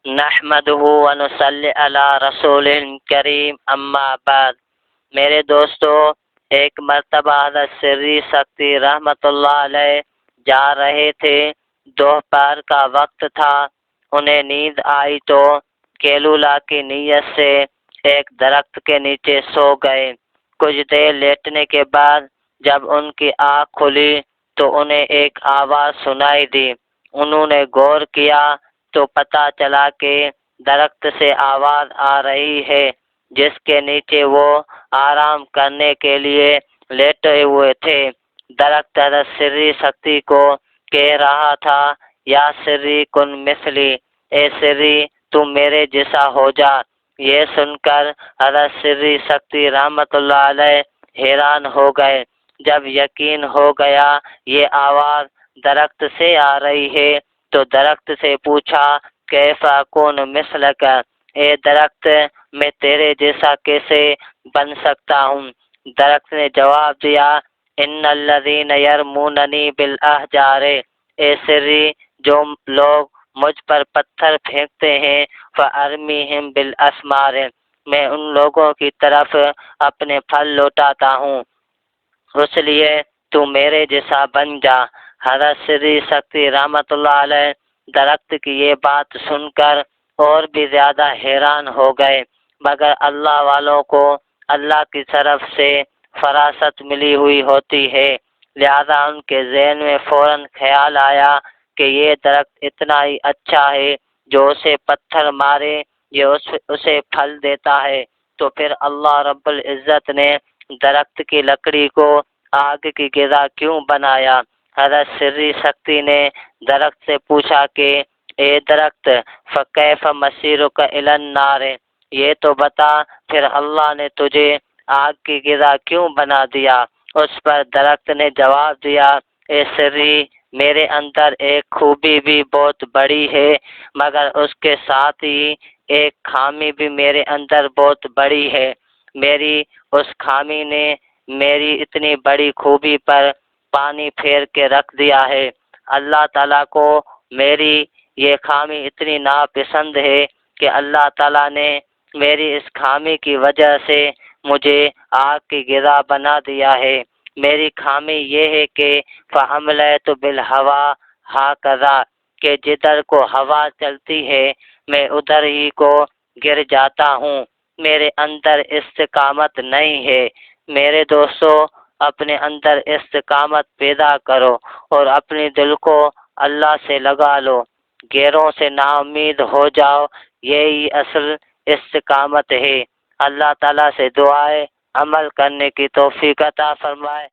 نحمدہ ونصلی علی رسول کریم اما بعد۔ میرے دوستو، ایک مرتبہ حضرت سری سکتی رحمت اللہ علیہ جا رہے تھے۔ دوپہر کا وقت تھا۔ انہیں نیند آئی تو کیلولا کی نیت سے ایک درخت کے نیچے سو گئے۔ کچھ دیر لیٹنے کے بعد جب ان کی آنکھ کھلی تو انہیں ایک آواز سنائی دی۔ انہوں نے غور کیا تو پتہ چلا کہ درخت سے آواز آ رہی ہے جس کے نیچے وہ آرام کرنے کے لیے لیٹے ہوئے تھے۔ درخت حضرت سری سکتی کو کہہ رہا تھا، یا سری کن مثلی، اے سری تو میرے جیسا ہو جا۔ یہ سن کر حضرت سری سکتی رحمت اللہ علیہ حیران ہو گئے۔ جب یقین ہو گیا یہ آواز درخت سے آ رہی ہے تو درخت سے پوچھا، کیف اکون مثلک، اے درخت میں تیرے جیسا کیسے بن سکتا ہوں؟ درخت نے جواب دیا، ان الذین یرموننی بالاحجار، اے سری جو لوگ مجھ پر پتھر پھینکتے ہیں، فارمیہم بالاسمار، میں ان لوگوں کی طرف اپنے پھل لوٹاتا ہوں، اس لیے تو میرے جیسا بن جا۔ حضرت سری سکتی رحمت اللہ علیہ درخت کی یہ بات سن کر اور بھی زیادہ حیران ہو گئے، مگر اللہ والوں کو اللہ کی طرف سے فراست ملی ہوئی ہوتی ہے، لہذا ان کے ذہن میں فوراً خیال آیا کہ یہ درخت اتنا ہی اچھا ہے، جو اسے پتھر مارے یہ اسے پھل دیتا ہے، تو پھر اللہ رب العزت نے درخت کی لکڑی کو آگ کی غذا کیوں بنایا؟ حضرت سری سکتی نے درخت سے پوچھا کہ اے درخت، فکیف مسیرک الی النار، یہ تو بتا پھر اللہ نے تجھے آگ کی غذا کیوں بنا دیا؟ اس پر درخت نے جواب دیا، اے سری میرے اندر ایک خوبی بھی بہت بڑی ہے، مگر اس کے ساتھ ہی ایک خامی بھی میرے اندر بہت بڑی ہے۔ میری اس خامی نے میری اتنی بڑی خوبی پر پانی پھیر کے رکھ دیا ہے۔ اللہ تعالیٰ کو میری یہ خامی اتنی ناپسند ہے کہ اللہ تعالیٰ نے میری اس خامی کی وجہ سے مجھے آگ کی غذا بنا دیا ہے۔ میری خامی یہ ہے کہ فَحَمَلْتُ بِالْهَوَىٰ هَكَذَا، کہ جدھر کو ہوا چلتی ہے میں ادھر ہی کو گر جاتا ہوں، میرے اندر استقامت نہیں ہے۔ میرے دوستو، اپنے اندر استقامت پیدا کرو اور اپنے دل کو اللہ سے لگا لو، غیروں سے نا امید ہو جاؤ، یہی اصل استقامت ہے۔ اللہ تعالیٰ سے دعا ہے عمل کرنے کی توفیق عطا فرمائے۔